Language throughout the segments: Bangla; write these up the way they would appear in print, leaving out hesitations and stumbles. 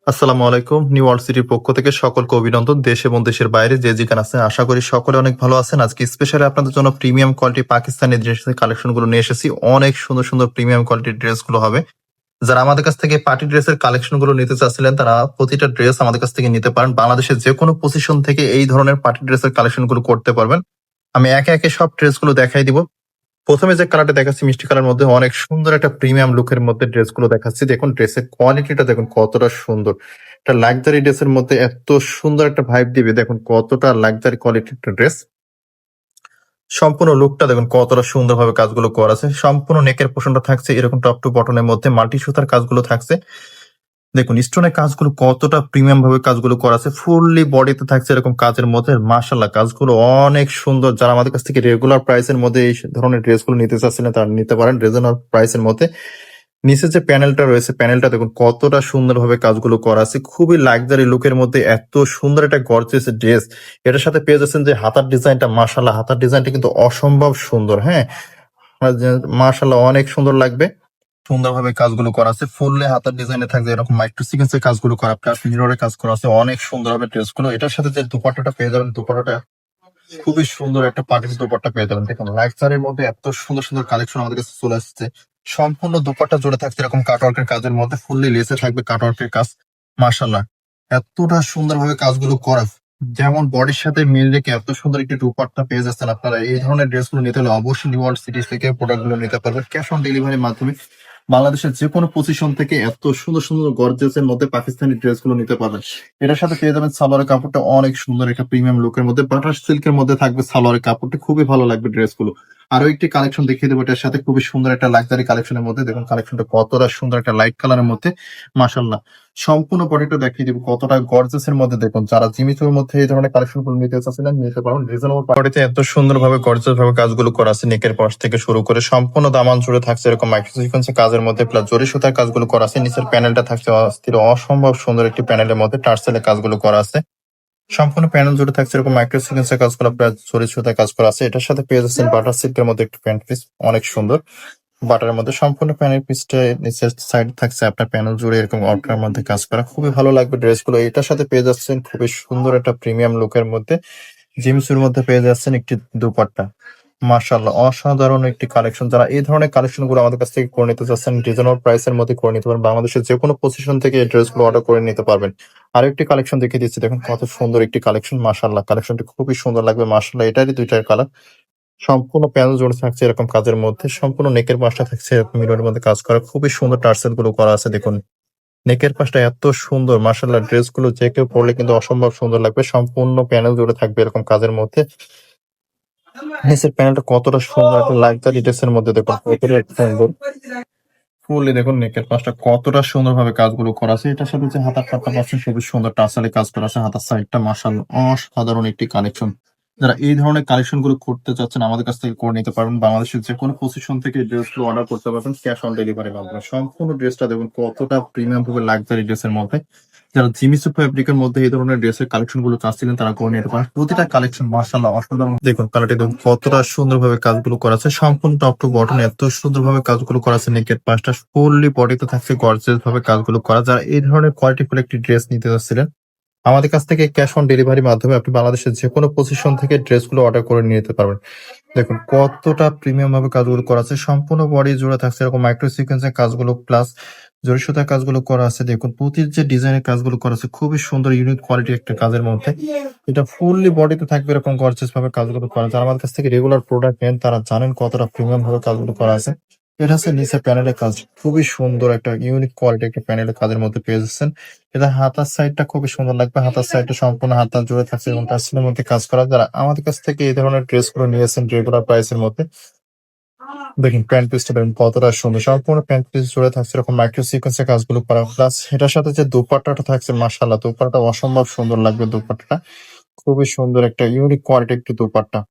আসসালামু আলাইকুম। নিউ ওয়ার্ল্ড সিটির পক্ষ থেকে সকলকে অভিনন্দন। দেশ এবং দেশের বাইরে যে যেখানে আছেন আশা করি সকলে অনেক ভালো আছেন। আজকে স্পেশালি আপনাদের জন্য প্রিমিয়াম কোয়ালিটি পাকিস্তানি ড্রেসের কালেকশন গুলো নিয়ে এসেছি। অনেক সুন্দর সুন্দর প্রিমিয়াম কোয়ালিটির ড্রেস গুলো হবে। যারা আমাদের কাছ থেকে পার্টি ড্রেসের কালেকশন গুলো নিতে চাচ্ছিলেন তারা প্রতিটা ড্রেস আমাদের কাছ থেকে নিতে পারেন। বাংলাদেশের যে কোনো পজিশন থেকে এই ধরনের পার্টি ড্রেসের কালেকশন গুলো করতে পারবেন। আমি একে একে সব ড্রেস গুলো দেখাই দিব। প্রথমে যে কালারটা দেখাচ্ছি মিষ্টি কালার মধ্যে অনেক সুন্দর একটা প্রিমিয়াম লুকের মধ্যে ড্রেসগুলো দেখাচ্ছি। দেখুন ড্রেসের কোয়ালিটিটা দেখুন কতটা সুন্দর। একটা লাক্সারি ড্রেসের মধ্যে এত সুন্দর একটা ভাইব দিবে। দেখুন কতটা লাক্সারি কোয়ালিটির একটা ড্রেস। সম্পূর্ণ লুকটা দেখুন কতটা সুন্দরভাবে কাজগুলো করা আছে। সম্পূর্ণ নেকের পোর্শনটা থাকছে এরকম টপ টু বটনের মধ্যে মাল্টি সুতার কাজগুলো থাকছে। দেখুন স্টোনের কাজগুলো কতটা প্রিমিয়াম ভাবে কাজগুলো করা আছে। ফুললি বডিতে থাকছে এরকম কাজের মধ্যে। মাশাআল্লাহ কাজগুলো অনেক সুন্দর। যারা আমাদের কাছ থেকে রেগুলার প্রাইসের মধ্যে এই ধরনের ড্রেসগুলো নিতে চাচ্ছিলেন তারা নিতে পারেন রিজনেবল প্রাইসের মধ্যে। নিচে যে প্যানেলটা রয়েছে প্যানেলটা দেখুন কতটা সুন্দরভাবে কাজগুলো করা আছে। খুবই লাক্সারি লুকের মধ্যে এত সুন্দর একটা গর্জিয়াস ড্রেস। এটার সাথে পেয়ে যাচ্ছেন যে হাতার ডিজাইনটা, মাশাআল্লাহ হাতার ডিজাইনটা কিন্তু অসম্ভব সুন্দর। হ্যাঁ, মাশাআল্লাহ অনেক সুন্দর লাগবে। সুন্দরভাবে কাজগুলো করা আছে। ফুললি হাতার ডিজাইনে থাকবে এরকম মাইক্রো সিকোয়েন্সের কাজগুলো করা, প্লাস মিররের কাজ করা আছে। অনেক সুন্দর হবে ড্রেসগুলো। এটার সাথে যে দুপাট্টাটা পেয়ে যাবেন, দুপাট্টাটা খুবই সুন্দর একটা পার্টির দুপাট্টা পেয়ে যাবেন। দেখুন লাক্সারির মধ্যে এত সুন্দর সুন্দর কালেকশন আমাদের কাছে চলে আসছে। সম্পূর্ণ দুপাট্টা জুড়ে থাকছে এরকম কাটওয়ার্কের কাজের মধ্যে। ফুললি লেসে থাকবে কাটওয়ার্কের কাজ। মাশাআল্লাহ এতটা সুন্দরভাবে কাজগুলো করা। যেমন বডির সাথে মিল রেখে এত সুন্দর একটি দুপাট্টা পেয়ে যাচ্ছেন আপনারা। এই ধরনের ড্রেসগুলো নিতে হলে অবশ্যই নিউ ওয়ার্ল্ড সিটি থেকে প্রোডাক্টগুলো নিতে পারবেন ক্যাশ অন ডেলিভারির মাধ্যমে। বাংলাদেশের যে কোনো পজিশন থেকে এত সুন্দর সুন্দর গর্জিয়াসের মধ্যে পাকিস্তানি ড্রেসগুলো নিতে পারবেন। এটার সাথে পেয়ে যাবেন সালোয়ারের কাপড়টা অনেক সুন্দর একটা প্রিমিয়াম লুকের মধ্যে। বাটার সিল্কের মধ্যে থাকবে সালোয়ারের কাপড়টা, খুবই ভালো লাগবে ড্রেসগুলো। আরো একটি কালেকশন দেখিয়ে দেবো এটার সাথে, খুবই সুন্দর একটা লাক্সারি কালেকশনের মধ্যে। দেখুন কালেকশনটা কতটা সুন্দর একটা লাইট কালারের মধ্যে। মাশাআল্লাহ সম্পূর্ণ বডিটা দেখিয়ে দিব কতটা গর্জিয়াস এর মধ্যে। দেখুন যারা জিমিচুর মধ্যে এই ধরনের কালেকশন গুলো নিতে চাচ্ছিলেন নিতে পারেন। রিজনেবল বডিতে এত সুন্দরভাবে গর্জিয়াস ভাবে কাজগুলো করা আছে। নেকের পাশ থেকে শুরু করে সম্পূর্ণ দামান জুড়ে থাকছে এরকম মাইক্রো সিকোয়েন্সের কাজের মধ্যে, প্লাস জরি সুতার কাজগুলো করা আছে। নিচের প্যানেলটা থাকছে অস্থির অসম্ভব সুন্দর একটি প্যানেলের মধ্যে টার্সেলের কাজগুলো করা আছে। সম্পূর্ণ প্যানেল জুড়ে থাকছে এরকম মাইক্রো সিকোয়েন্সের কাজ করা, প্লাস জরি সুতার কাজ করা আছে। এটার সাথে পেয়ে যাচ্ছেন বাটার সিল্কের মধ্যে একটি প্যান্ট পিস, অনেক সুন্দর বাটারের মধ্যে। সম্পূর্ণ প্যানেল পিসটা নিচের সাইড থাকছে আপনার প্যানেল জুড়ে এরকম অর্ডারের মধ্যে কাজ করা, খুবই ভালো লাগবে ড্রেসগুলো। এটার সাথে পেয়ে যাচ্ছেন খুবই সুন্দর একটা প্রিমিয়াম লুকের মধ্যে জিমসুর মধ্যে পেয়ে যাচ্ছেন একটি দুপাট্টা। মাশাআল্লাহ অসাধারণ একটি কালেকশন। যারা এই ধরনের কালেকশন গুলো আমাদের কাছ থেকে করে নিতে চাচ্ছেন রিজনেবল প্রাইসের মধ্যে করে নিতে পারেন। বাংলাদেশের যে কোনো পজিশন থেকে এই ড্রেসগুলো অর্ডার করে নিতে পারবেন। আরেকটি কালেকশন দেখিয়ে দিচ্ছি, দেখুন কত সুন্দর একটি কালেকশন। মাশাআল্লাহ কালেকশনটি খুবই সুন্দর লাগবে। মাশাআল্লাহ এটারই দুইটার কালার। সম্পূর্ণ প্যানেল জুড়ে থাকছে এরকম কাজের মধ্যে। সম্পূর্ণ নেকের পাশটা থাকছে এরকম মিররের মধ্যে কাজ করা, খুবই সুন্দর টার্সেল গুলো করা আছে। দেখুন নেকের পাশটা এত সুন্দর। মাশাআল্লাহ ড্রেসগুলো যে কেউ পরলে কিন্তু অসম্ভব সুন্দর লাগবে। সম্পূর্ণ প্যানেল জুড়ে থাকবে এরকম কাজের মধ্যে। নিচের প্যানেলটা কতটা সুন্দর একটা লাক্সারি ড্রেসের মধ্যে। দেখুন কতটা সুন্দর। ফুললি দেখুন নেকের পাশটা কতটা সুন্দরভাবে কাজগুলো করা আছে। এটার সাথে যে হাতার পাটটা পাচ্ছেন খুবই সুন্দর টাসালে কাজ করা আছে। হাতার সাইডটা মাশাআল্লাহ অসাধারণ একটি কালেকশন। যারা এই ধরনের কালেকশন গুলো করতে চাচ্ছেন আমাদের কাছ থেকে করে নিতে পারবেন। বাংলাদেশের যে কোনো পজিশন থেকে ড্রেসগুলো অর্ডার করতে পারবেন ক্যাশ অন ডেলিভারির মাধ্যমে। সম্পূর্ণ ড্রেসটা দেখুন কতটা প্রিমিয়াম ভাবে লাক্সারি ড্রেসের মধ্যে। যারা জিমিচু ফ্যাব্রিকের মধ্যে এই ধরনের ড্রেসের কালেকশন গুলো চাচ্ছিলেন তারা করে নিতে পারেন। প্রতিটা কালেকশন মাশাআল্লাহ অসাধারণ। দেখুন কালারটি দেখুন কতটা সুন্দরভাবে কাজগুলো করা আছে। সম্পূর্ণ টপ টু বটন এত সুন্দরভাবে কাজগুলো করা আছে। নেকের পাশটা ফুললি বডিতে থাকছে গর্জিয়াস ভাবে কাজগুলো করা। যারা এই ধরনের কোয়ালিটিফুল একটি ড্রেস নিতে চাচ্ছিলেন আমাদের কাছ থেকে ক্যাশ অন ডেলিভারির মাধ্যমে আপনি বাংলাদেশের যে কোনো পজিশন থেকে ড্রেসগুলো অর্ডার করে নিয়ে যেতে পারবেন। দেখুন কতটা প্রিমিয়াম ভাবে কাজগুলো করা আছে। সম্পূর্ণ বডি জুড়ে থাকছে এরকম মাইক্রো সিকোয়েন্সের কাজগুলো, প্লাস জরি সুতার কাজগুলো করা আছে। দেখুন প্রতির যে ডিজাইনের কাজগুলো করা আছে খুবই সুন্দর ইউনিক কোয়ালিটির একটা কাজের মধ্যে। এটা ফুললি বডিতে থাকবে এরকম গর্জিয়াস ভাবে কাজগুলো করা। যারা আমাদের কাছ থেকে রেগুলার প্রোডাক্ট নেন তারা জানেন কতটা প্রিমিয়াম ভাবে কাজগুলো করা আছে। এটা হচ্ছে নিচে প্যানেলের কাজ, খুবই সুন্দর একটা ইউনিক কোয়ালিটি একটা প্যানেলের কাজের মধ্যে পেয়ে যাচ্ছেন। এটা হাতার সাইডটা খুবই সুন্দর লাগবে। হাতার সাইডটা সম্পূর্ণ হাতা জুড়ে থাকছে এবং টার্সেলের মধ্যে কাজ করা। যারা আমাদের কাছ থেকে এই ধরনের ড্রেস গুলো নিয়েছেন রেগুলার প্রাইসের মধ্যে, দেখুন প্যান্ট পিসটা দেখুন কতটা সুন্দর। সম্পূর্ণ প্যান্ট পিস জুড়ে থাকছে এরকম মাইক্রো সিকোয়েন্সের কাজগুলো করা, প্লাস এটার সাথে যে দোপাট্টাটা থাকছে মাশাআল্লাহ দোপাট্টাটা অসম্ভব সুন্দর লাগবে। দোপাট্টাটা খুবই সুন্দর একটা ইউনিক কোয়ালিটি একটি দোপাট্টা।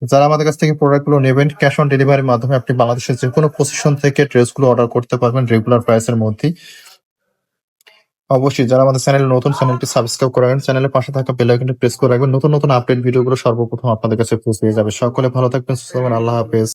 যারা আমাদের কাছ থেকে প্রোডাক্ট গুলো নেবেন ক্যাশ অন ডেলিভারির মাধ্যমে আপনি বাংলাদেশের যে কোনো পজিশন থেকে ড্রেস গুলো অর্ডার করতে পারবেন রেগুলার প্রাইসের মধ্যেই। অবশ্যই যারা আমাদের চ্যানেল নতুন, চ্যানেলটি সাবস্ক্রাইব করে রাখবেন। চ্যানেলের পাশে থাকা বেল আইকনটি প্রেস করে রাখবেন। নতুন নতুন আপডেট ভিডিওগুলো সর্বপ্রথম আপনাদের কাছে পৌঁছে যাবে। সকলে ভালো থাকবেন, সুস্থ থাকবেন। আল্লাহ হাফেজ।